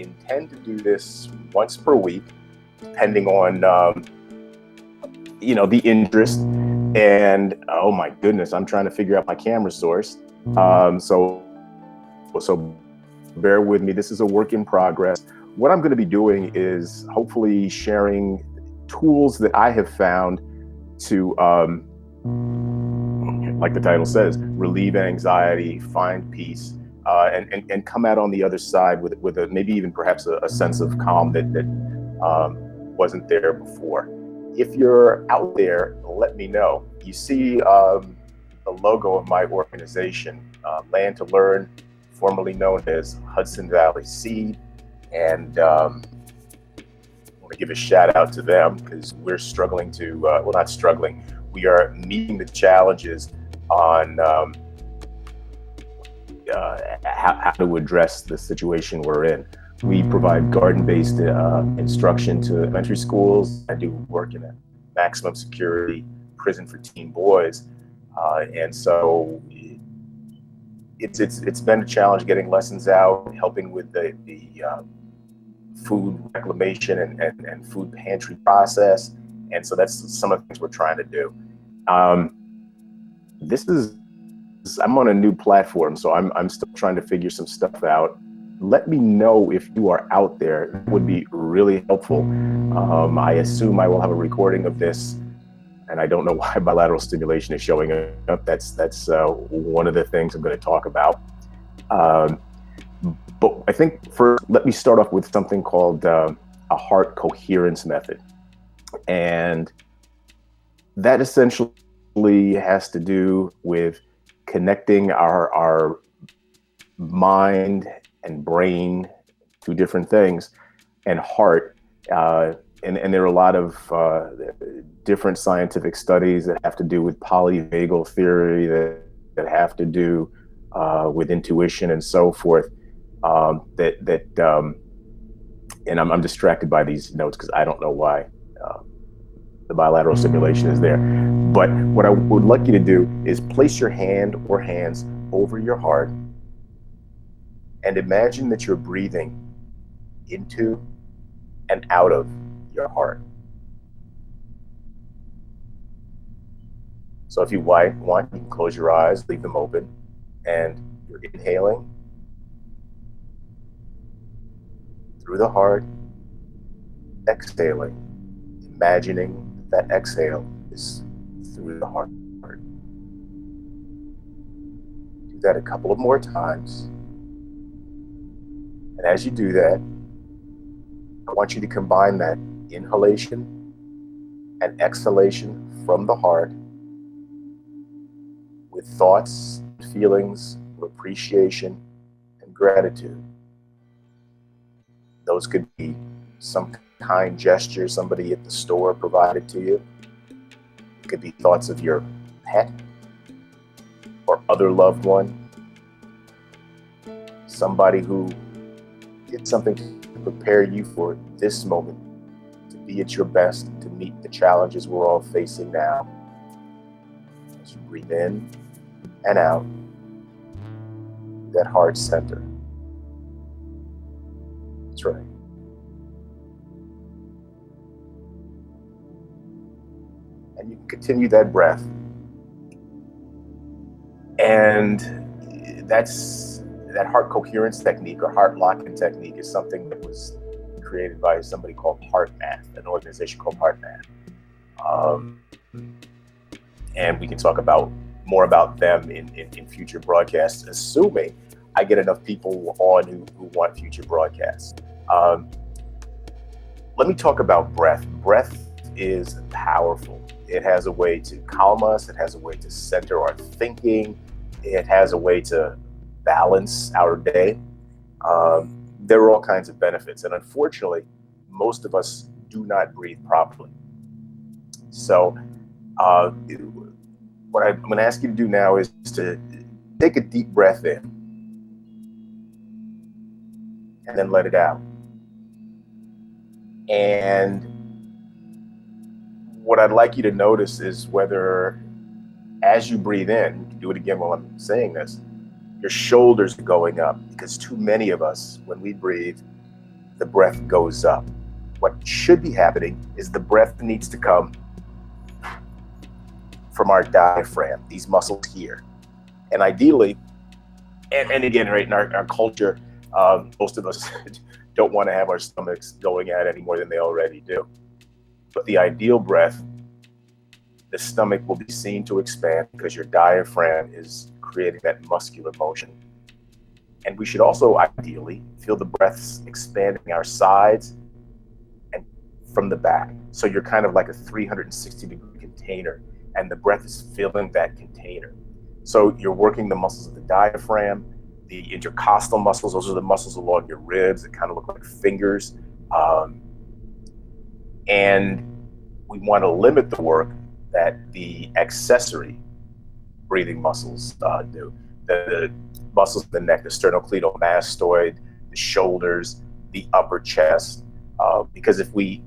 intend to do this once per week, depending on the interest. And oh my goodness, I'm trying to figure out my camera source. So bear with me. This is a work in progress. What I'm going to be doing is hopefully sharing tools that I have found to, like the title says, relieve anxiety, find peace, and come out on the other side with a maybe even perhaps a sense of calm that wasn't there before. If you're out there, let me know. You see the logo of my organization, Land to Learn, formerly known as Hudson Valley Seed. And I want to give a shout out to them because we're struggling to, well, not struggling, we are meeting the challenges on how to address the situation we're in. We provide garden-based instruction to elementary schools. I do work in a maximum security prison for teen boys, and so it's been a challenge getting lessons out, helping with the food reclamation and food pantry process, and so that's some of the things we're trying to do. I'm on a new platform, so I'm still trying to figure some stuff out. Let me know if you are out there. It would be really helpful. I assume I will have a recording of this, and I don't know why bilateral stimulation is showing up. That's one of the things I'm going to talk about. But I think first, let me start off with something called a heart coherence method. And that essentially has to do with connecting our mind and brain, two different things, and heart. And there are a lot of different scientific studies that have to do with polyvagal theory, that have to do with intuition and so forth. And I'm distracted by these notes because I don't know why the bilateral stimulation is there. But what I would like you to do is place your hand or hands over your heart and imagine that you're breathing into and out of your heart. So if you want, you can close your eyes, leave them open, and you're inhaling through the heart, exhaling, imagining that exhale is through the heart. Do that a couple of more times. And as you do that, I want you to combine that inhalation and exhalation from the heart with thoughts, feelings of appreciation and gratitude. Those could be some kind gesture somebody at the store provided to you. It could be thoughts of your pet or other loved one, somebody who did something to prepare you for this moment, to be at your best, to meet the challenges we're all facing now. As you breathe in and out, that heart center. That's right. And you can continue that breath. And that heart coherence technique or heart locking technique is something that was created by somebody called HeartMath, an organization called HeartMath. And we can talk more about them in future broadcasts, assuming I get enough people on who want future broadcasts. Let me talk about breath. Breath is powerful. It has a way to calm us. It has a way to center our thinking. It has a way to balance our day. There are all kinds of benefits. And unfortunately, most of us do not breathe properly. So what I'm going to ask you to do now is to take a deep breath in and then let it out. And what I'd like you to notice is whether, as you breathe in, you can do it again while I'm saying this, your shoulders are going up, because too many of us, when we breathe, the breath goes up. What should be happening is the breath needs to come from our diaphragm, these muscles here. And ideally, and again, right, in our culture, most of us don't want to have our stomachs going at any more than they already do. But the ideal breath, the stomach will be seen to expand because your diaphragm is creating that muscular motion. And we should also ideally feel the breaths expanding our sides and from the back. So you're kind of like a 360-degree container, and the breath is filling that container. So you're working the muscles of the diaphragm, the intercostal muscles. Those are the muscles along your ribs that kind of look like fingers. And we want to limit the work that the accessory breathing muscles do. The muscles of the neck, the sternocleidomastoid, the shoulders, the upper chest. Because if we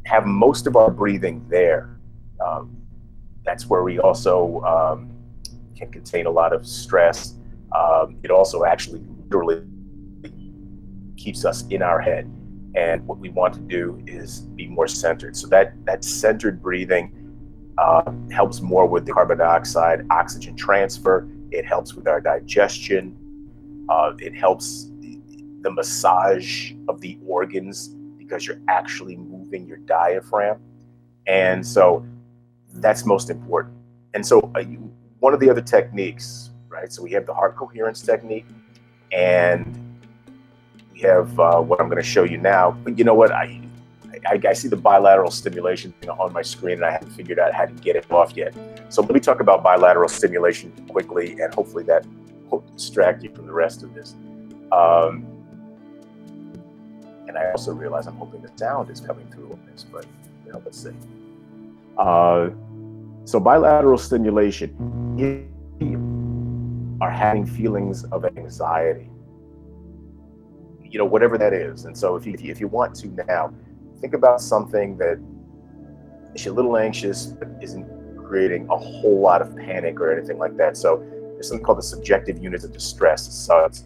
have most of our breathing there, that's where we also can contain a lot of stress. It also actually literally keeps us in our head. And what we want to do is be more centered. So that centered breathing helps more with the carbon dioxide oxygen transfer. It helps with our digestion. It helps the massage of the organs because you're actually moving your diaphragm. And so that's most important. And so one of the other techniques, right? So we have the heart coherence technique, and we have what I'm going to show you now. But you know what? I see the bilateral stimulation thing on my screen, and I haven't figured out how to get it off yet. So let me talk about bilateral stimulation quickly, and hopefully that won't distract you from the rest of this. And I also realize I'm hoping the sound is coming through on this, but let's see. So bilateral stimulation, if you are having feelings of anxiety, whatever that is. And so if you want to now, think about something that is a little anxious, but isn't creating a whole lot of panic or anything like that. So there's something called the subjective units of distress, SUDS.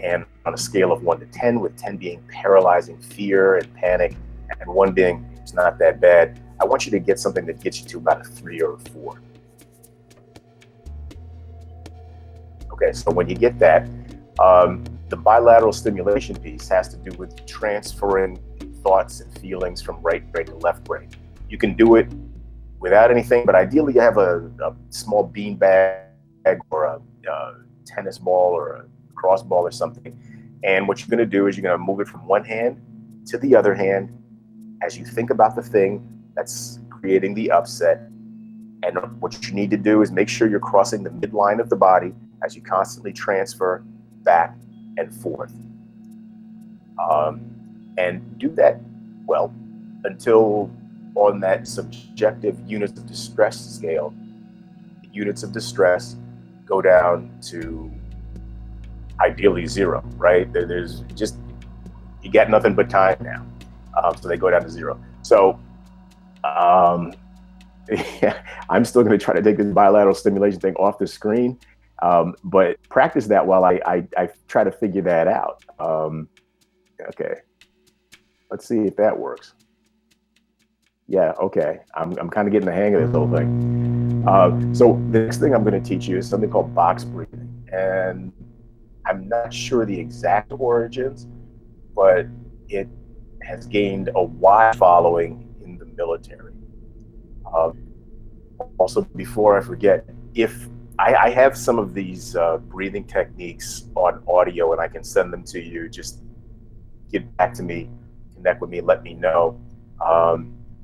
And on a scale of 1 to 10, with 10 being paralyzing fear and panic, and 1 being it's not that bad, I want you to get something that gets you to about a 3 or a 4. Okay, so when you get that, the bilateral stimulation piece has to do with transferring thoughts and feelings from right brain to left brain. You can do it without anything, but ideally you have a small bean bag or a tennis ball or a cross ball or something. And what you're going to do is you're going to move it from one hand to the other hand as you think about the thing that's creating the upset. And what you need to do is make sure you're crossing the midline of the body as you constantly transfer back and forth. And do that, well, until on that subjective units of distress scale, the units of distress go down to ideally 0, right? There's just, you got nothing but time now. So they go down to 0. So I'm still going to try to take this bilateral stimulation thing off the screen. But practice that while I try to figure that out. Okay, let's see if that works. Yeah, okay, I'm kind of getting the hang of this whole thing. So the next thing I'm going to teach you is something called box breathing. And I'm not sure the exact origins, but it has gained a wide following in the military. Also, before I forget, if I have some of these breathing techniques on audio, and I can send them to you. Just get back to me, connect with me, let me know.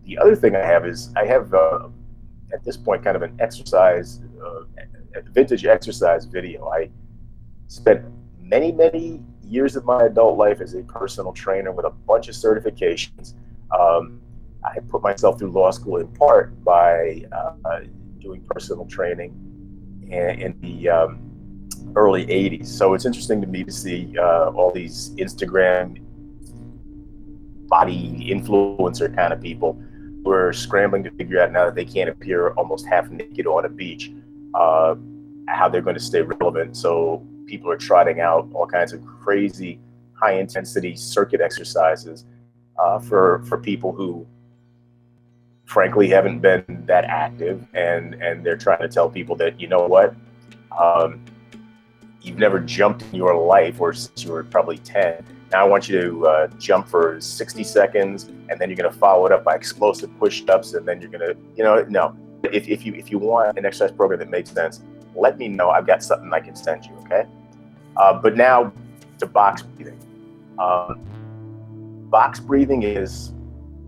The other thing I have is at this point kind of an exercise, vintage exercise video. I spent many years of my adult life as a personal trainer with a bunch of certifications. I put myself through law school in part by doing personal training in the early 80s. So it's interesting to me to see all these Instagram body influencer kind of people who are scrambling to figure out, now that they can't appear almost half naked on a beach, how they're going to stay relevant. So people are trotting out all kinds of crazy high intensity circuit exercises for people who frankly haven't been that active, and they're trying to tell people that, you know what, you've never jumped in your life, or since you were probably 10. Now I want you to jump for 60 seconds, and then you're going to follow it up by explosive push-ups, and then you're going to, no. If you want an exercise program that makes sense, let me know. I've got something I can send you, okay? But now to box breathing. Box breathing is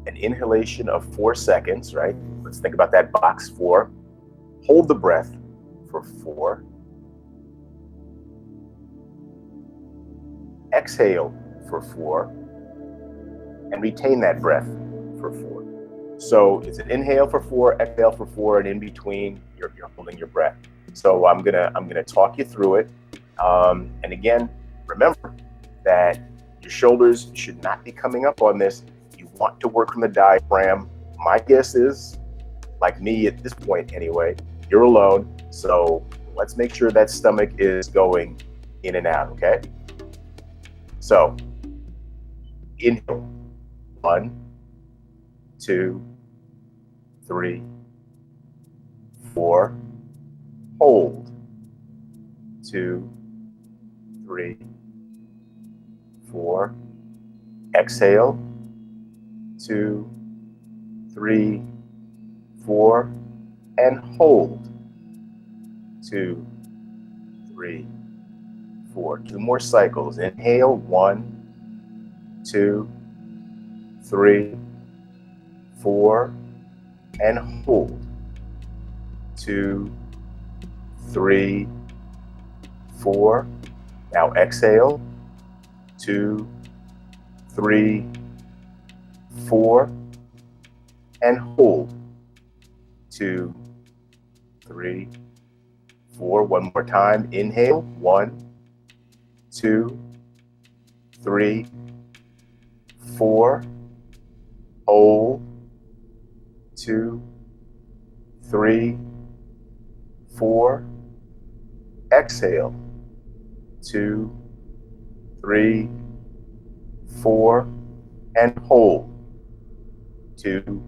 an inhalation of 4 seconds, right? Let's think about that box. 4. Hold the breath for 4. Exhale for 4. And retain that breath for 4. So it's an inhale for 4, exhale for 4, and in between, you're holding your breath. So I'm gonna talk you through it. And again, remember that your shoulders should not be coming up on this. You want to work from the diaphragm. My guess is, like me at this point anyway, you're alone. So let's make sure that stomach is going in and out, okay? So inhale, 1, 2, 3, 4. Hold, 2, 3, 4. Exhale, 2, 3, 4, and hold, 2, 3, 4. 2 more cycles. Inhale, 1, 2, 3, 4, and hold, 2, 3, 4. Now exhale, 2, 3, 4, and hold, 2, 3, 4. One more time. Inhale, 1, 2, 3, 4. Hold, 2, 3, 4. Exhale, 2, 3, 4, and hold, 2,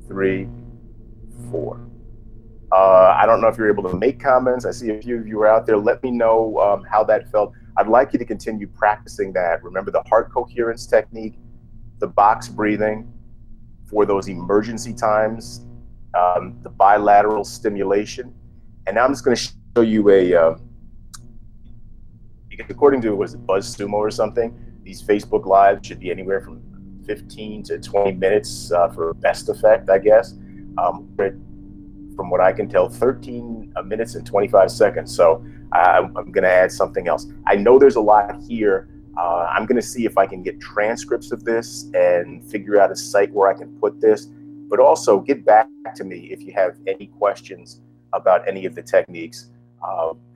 3, 4. I don't know if you're able to make comments. I see a few of you are out there. Let me know how that felt. I'd like you to continue practicing that. Remember the heart coherence technique, the box breathing for those emergency times, the bilateral stimulation. And now I'm just going to show you because according to, what is it, BuzzSumo or something, these Facebook Lives should be anywhere from 15 to 20 minutes for best effect, I guess. From what I can tell, 13 minutes and 25 seconds. So I'm going to add something else. I know there's a lot here. I'm going to see if I can get transcripts of this and figure out a site where I can put this. But also get back to me if you have any questions about any of the techniques.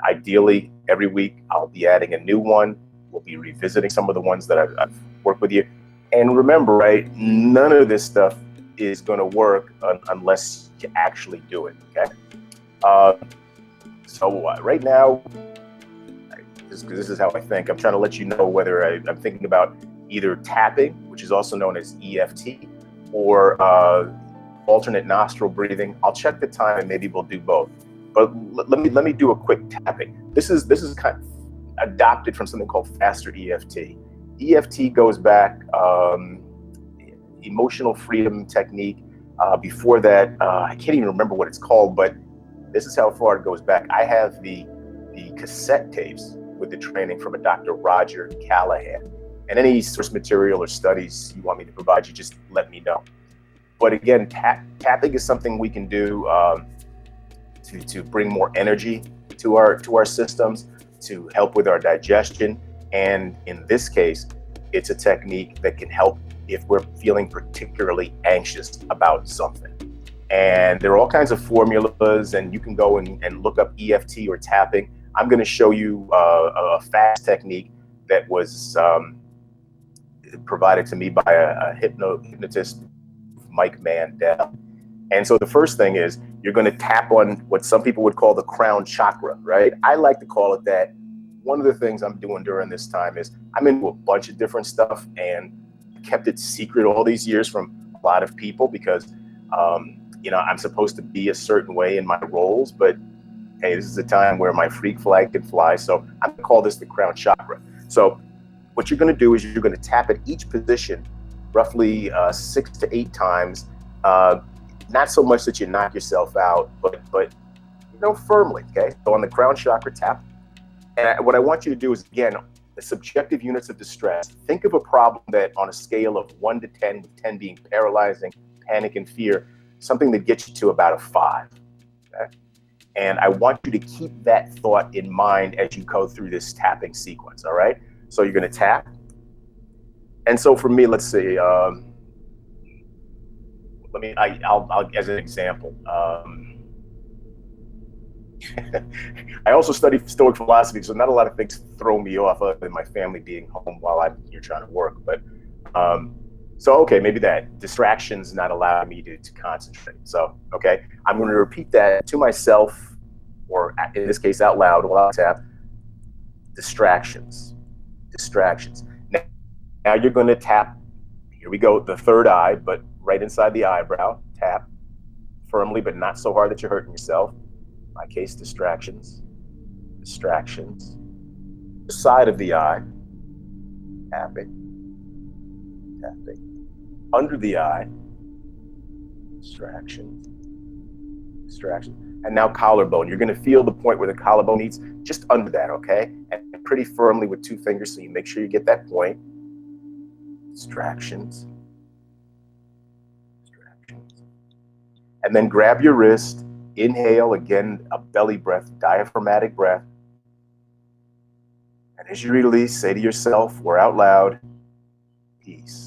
Ideally, every week I'll be adding a new one. We'll be revisiting some of the ones that I've worked with you. And remember, right, none of this stuff is going to work unless you actually do it, okay? So right now, this is how I think. I'm trying to let you know whether I'm thinking about either tapping, which is also known as EFT, or alternate nostril breathing. I'll check the time and maybe we'll do both. But let me do a quick tapping. This is kind of adopted from something called faster EFT. EFT goes back emotional freedom technique. Before that, I can't even remember what it's called, but this is how far it goes back. I have the cassette tapes with the training from a Dr. Roger Callahan. And any source material or studies you want me to provide you, just let me know. But again, tapping is something we can do to bring more energy to our systems, to help with our digestion. And in this case, it's a technique that can help if we're feeling particularly anxious about something. And there are all kinds of formulas, and you can go and look up EFT or tapping. I'm going to show you a fast technique that was provided to me by a hypnotist, Mike Mandel. And so the first thing is you're going to tap on what some people would call the crown chakra, right? I like to call it that one of the things I'm doing during this time is I'm into a bunch of different stuff and kept it secret all these years from a lot of people because, I'm supposed to be a certain way in my roles, but hey, this is a time where my freak flag can fly. So I'm going to call this the crown chakra. So what you're going to do is you're going to tap at each position roughly 6 to 8 times. Not so much that you knock yourself out, but firmly. Okay. So on the crown chakra, tap. And what I want you to do is, again, the subjective units of distress. Think of a problem that on a scale of 1 to 10, with 10 being paralyzing, panic, and fear, something that gets you to about a 5. Okay? And I want you to keep that thought in mind as you go through this tapping sequence. All right. So you're going to tap. And so for me, let's see. I'll as an example. I also study Stoic philosophy, so not a lot of things throw me off other than my family being home while I'm here trying to work. But so, okay, maybe that distractions not allowing me to concentrate. So, okay, I'm going to repeat that to myself, or in this case, out loud while I tap. Distractions. Now you're going to tap. Here we go, the third eye, but right inside the eyebrow. Tap firmly, but not so hard that you're hurting yourself. In my case, distractions. The side of the eye, tapping. Under the eye, distractions. And now collarbone. You're going to feel the point where the collarbone meets, just under that, okay? And pretty firmly with 2 fingers, so you make sure you get that point. Distractions. And then grab your wrist. Inhale, again, a belly breath, diaphragmatic breath. And as you release, say to yourself or out loud, peace.